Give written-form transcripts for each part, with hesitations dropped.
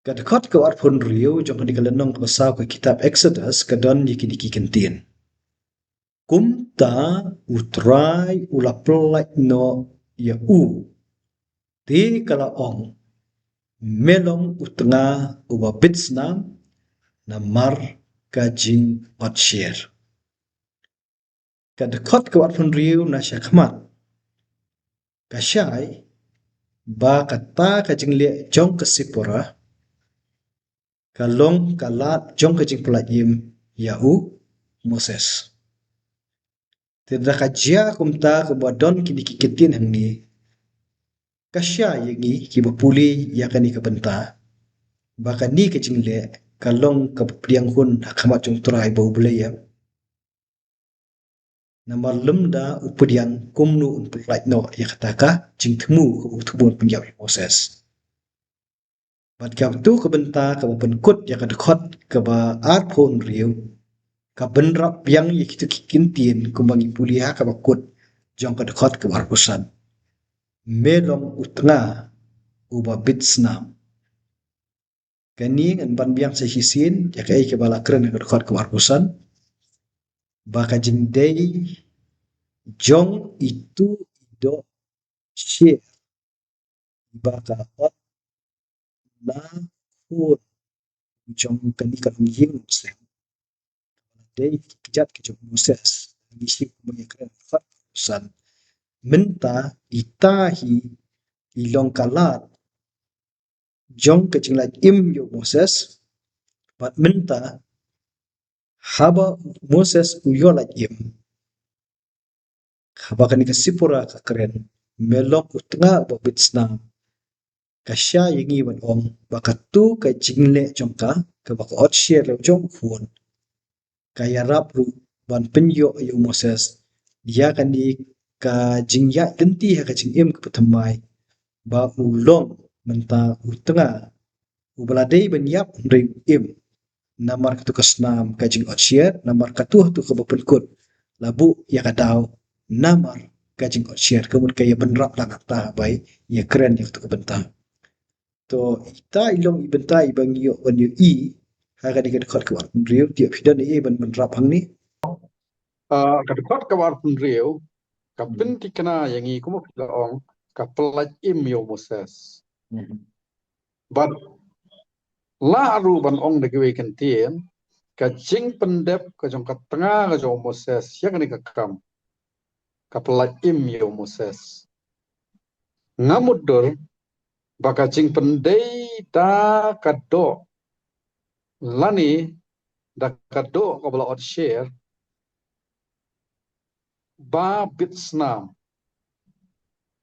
Kadkot ka war phun riu jong kani kalenong ka basaw ka kitab Exodus kadon yiki kentin. Kumta utrai ulaplai no ya u. Ti kala ong melong utanga uba bitsnam na mar kajing otshir. Kadkot ka war phun riu na syakmat. Kasyai ba kata kajing le jong kesipura kalong kalat jong kajing pelajim yau Moses. Tidak kajia kumta kebadon kini kikitin hangni. Kasya yangi kibapuli yakani kabenta. Baka ni kajing le kalong kapapriang hun hakamat jong turai bau belayam. Nama lemda upadiang kumnu unpulait no yakataka jing temu kebutubun penjab Moses. Bat kab tu kabenta kabapenkut yakadekot kaba arpon riu. Kabenrap yang yakitu kikintin kumbangi puliha kabakut jong kadekot kabarpusan. Melong utnga uba bitsnam. Kani ngan ban biang sehisin yakai kebala keren kadekot kabarpusan. Baka jingdei jong itu ido share baka ot na kur jong kani kalung ying muslim. Dei kijat ke jong Moses ngisi kumbangi keren kabarpusan. Menta itahi ilong kalat jong kecinglat im yo Moses bat menta haba Moses uyolat im haba kani kasipura ka keren melok utnga bobitsna kasya yingi wan ong bakatu ka jingle jongka ka baka ot share le jong phun kaya rap ru ban penyo yo Moses dia kani ka jingya genti ha ka jingim ka patamai ba ulong menta utanga ubaladei banyap ring im namar katu kasnam kajing otsier namar katuh tu kabapenkut labu ya kadau namar kajing otsier kemun kaya benrap langat ta bai ya keren ya katu kabenta to ita ilong ibenta ibang yo wan yo I haga di kadkot ka war riu tiap hidan I ban benrap hang ni kadkot ka war riu kapin tikena yangi kumo ong kapelaj im yo Moses. But la aru ban ong de gwe kentien ka jing pendep ka jong ka tengah ka jong Moses ya kani ka kam kapelaj im yo Moses. Ngamudur baka jing pendei da kado lani da kado ka bala ot share ba bitsnam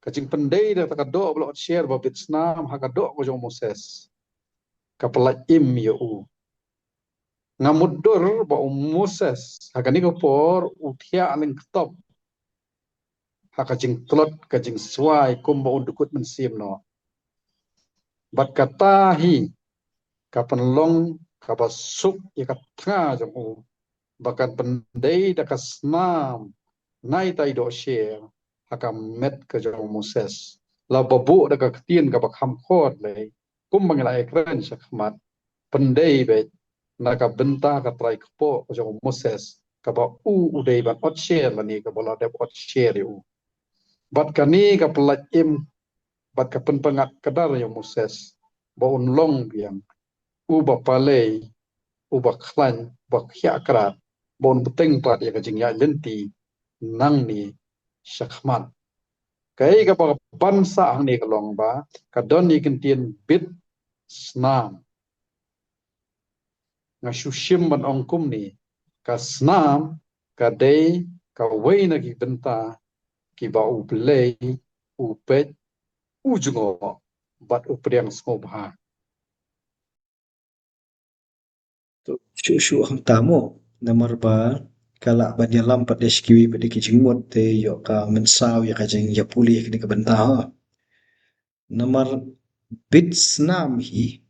kajing pendei da kado bala ot share ba bitsnam ha kado ka jong Moses. Kapelaj im yo u ngamudur ba Moses hakani ko por uthia aling stop hakajing tlot kajing swai kumba undukut mensim no bat katahi kapenlong kabasuk ya katnga jong u bakan pendei da kasnam nai tai do share hakam met ka jong Moses la babu da ka tien ka bakham khot le kumbang la ekran sakmat pendei be naka benta ka trai kpo jong Moses ka ba u udei ban ot share lani ka bola de ot share u bat kani ka pelaj im bat ka penpengat kadar yo Moses ba un long biang u ba palei u ba khlan ba khya krat bon beteng plat ya ka jingya lenti nang ni sakmat kai ka ba bansa ang ni ka long ba ka don ni kentien bit snam ngasushim ban ongkum ni ka snam ka dei ka weina ki benta ki ba u play u pet u jungo bat u priang skobha to shu hang tamo namar ba kala banyalam padesh kiwi pada kijingmut te yo ka mensaw ya kajing ya puli kini kabenta ha namar bitsnam hi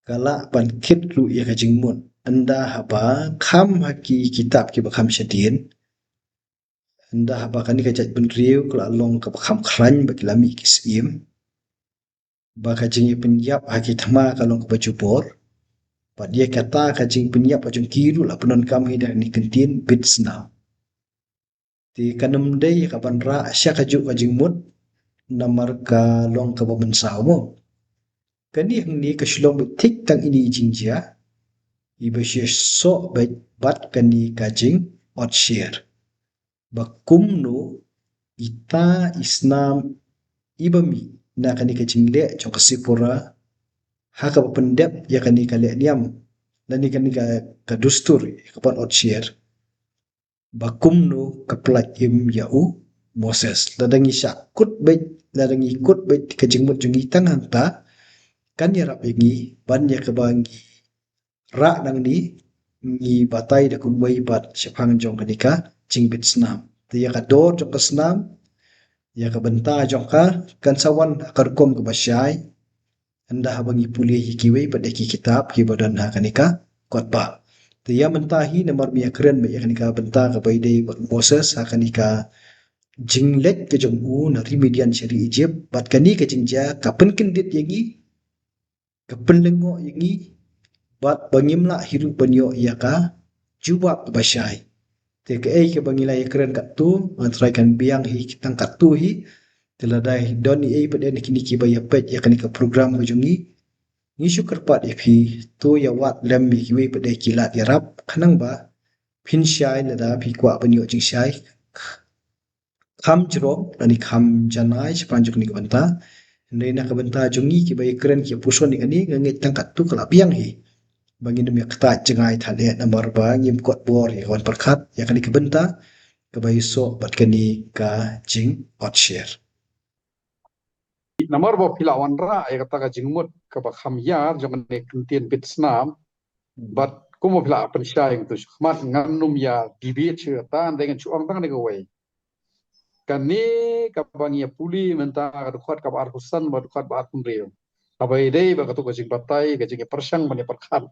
kala ban kitlu ya kajingmut anda haba kham haki kitab ki bakham syadien anda haba kani kajat benriu kala long ka bakham khrany bagi lami kisiem Baka jing penyap haki thama kalong ke baju bor. Pat dia kata ka jing penyap ajung kiru la penon kami dah ni kentin bits now. Ti kanam day ka banra asya ka juk ka jing mut namar ka long ka baben sao mo. Kani hang ni ka shlong tik tang ini jingja. Iba so bat kani ka jing ot share. Bakum no ita isnam ibami na kani ka jing le jong kasipura haka pendep ya kani ka le niam lani kani ka dustur kapan ot share bakum no kaplat im yau Moses ladangi syakut bet ladangi ikut bet ka jing mut jungi tang hanta kan ya rap ingi ban ya ka bangi ra nang ni ngi batai da kumbai bat syapang jong kani ka jing bit snam ya ka dor jong ka snam ya ka benta jong ka kan sawan akar kom ke basyai anda habangi pulih kiwe pada ki kitab ki badan ha kanika khotbah tiya mentahi namar mi akren me kanika benta ka baide Moses ha kanika jinglet ke jong u na remedian syari Egypt bat kani ke jingja kapen kendit yangi kapen lengo yangi bat bangimla hiru banyo ya ka jubab basyai te ke ai ke bangila akren kat tu antrai kan biang hi kitang kat tu hi teladai doni ai pada kini ki baya pet ya kanika program ujungi ni syukur pat ipi tu ya wat lem mi kiwe pada kilat ya rap kanang ba pin syai la da pi kwa banyo jing syai kham jro ani kham janai sepanjuk ni banta nei na ka banta jungi ki bai keren ki puson ni ani nge tangkat tu kala biang hi bagi nem ya kata jengai thale nambar ba ngim kot bor ya wan perkhat ya kani ka banta ka bai so bat kani ka jing hot share Namar bo pilawan ra ya kata ka jingmut ka bakham yar jangan ne kentin bit snam bat kumo pila pen syai tu khmat nganum ya bibit che tan dengan chuang tang ne gawai kani ka bangia puli menta ka dukat ka bar husan ba dukat ba kun reu abai dei ba ka tu ka jing batai ka jing persang mane perkhat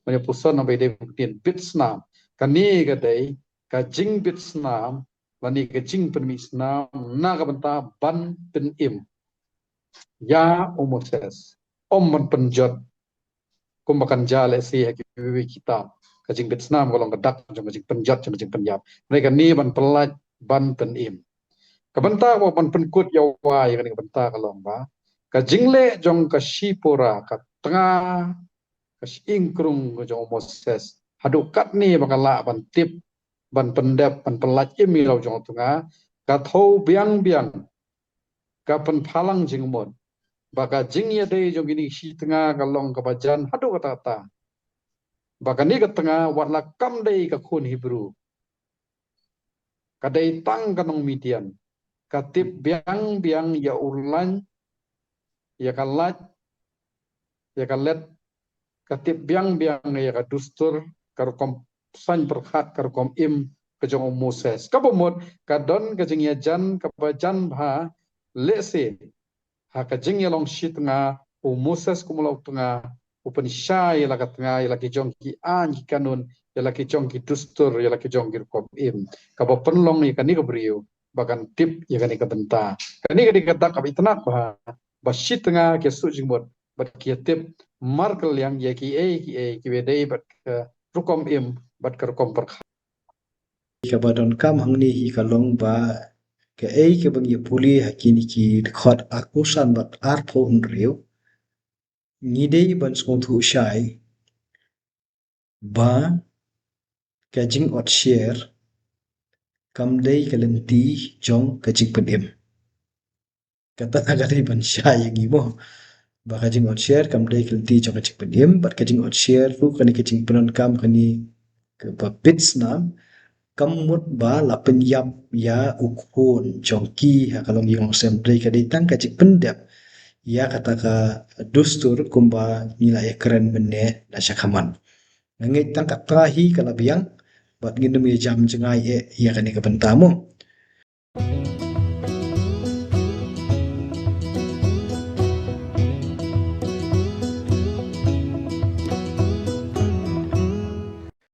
mane pusan abai dei kentin bit snam kani ka dei ka jing bit snam lani ka jing pen mi snam na ka benta ban pen im ya Moses om man penjot kum makan jale si hakiwi kita kajing Vietnam kalau kedak jong kajing penjat jong kajing penjap mereka ni ban pelat ban penim kabenta mo ban penkut yawa ya kan kabenta kalau ba kajing le jong ka shipura ka tengah ka ingkrung jong Moses hadukat ni bakala ban tip ban pendap ban pelat imi lau jong tengah ka thau biang biang ka pen phalang jing mon baka jing ya dei jong ini si tengah kalong ka bajan hadu kata ta baka ni ka tengah warla kam dei ka khun Hebrew ka dei tang kanong Midian ka tip biang biang ya urlan ya kalat ya kalet ka tip biang biang ya ka dustur kar kom san berkhat kar kom im ke jong Moses ka bomot ka don ka jing ya jan ka bajan bha lese ha ka jing ya long shi tengah Moses kumulau tengah upen syai la ka tengah ya lagi jong ki an ki kanun ya lagi jong ki dustur ya lagi jong ki kom im ka ba penlong ni ka ni ka beriu bagan tip ya ka ni ka benta ka ni ka di ka dak ka itnak ba shi tengah ke su jing mot bat ki tip markel yang ya ki ki wedei bat rukom im bat ka rukom per ka badon kam hang ni hi ka long ba ke ai ke bangi puli hakini ki khot akusan bat ar pho unreu ni dei ban skong thu shai ba ka jing ot share kam dei ka lenti jong ka jing pedim kata ka dei ban shai yangi mo ba ka jing ot share kam dei ka lenti jong ka jing pedim bat ka jing ot share ru kani ka jing penon kam kani ke ba bits nam kamut ba la penyap ya ukun jongki ha kalong yung sempre ka ditang ka jik pendap ya kata ka dustur kumba nilai keren menne na syakaman ngit tang ka trahi kala biang bat ngindum ya jam jengai ya kani ka bentamu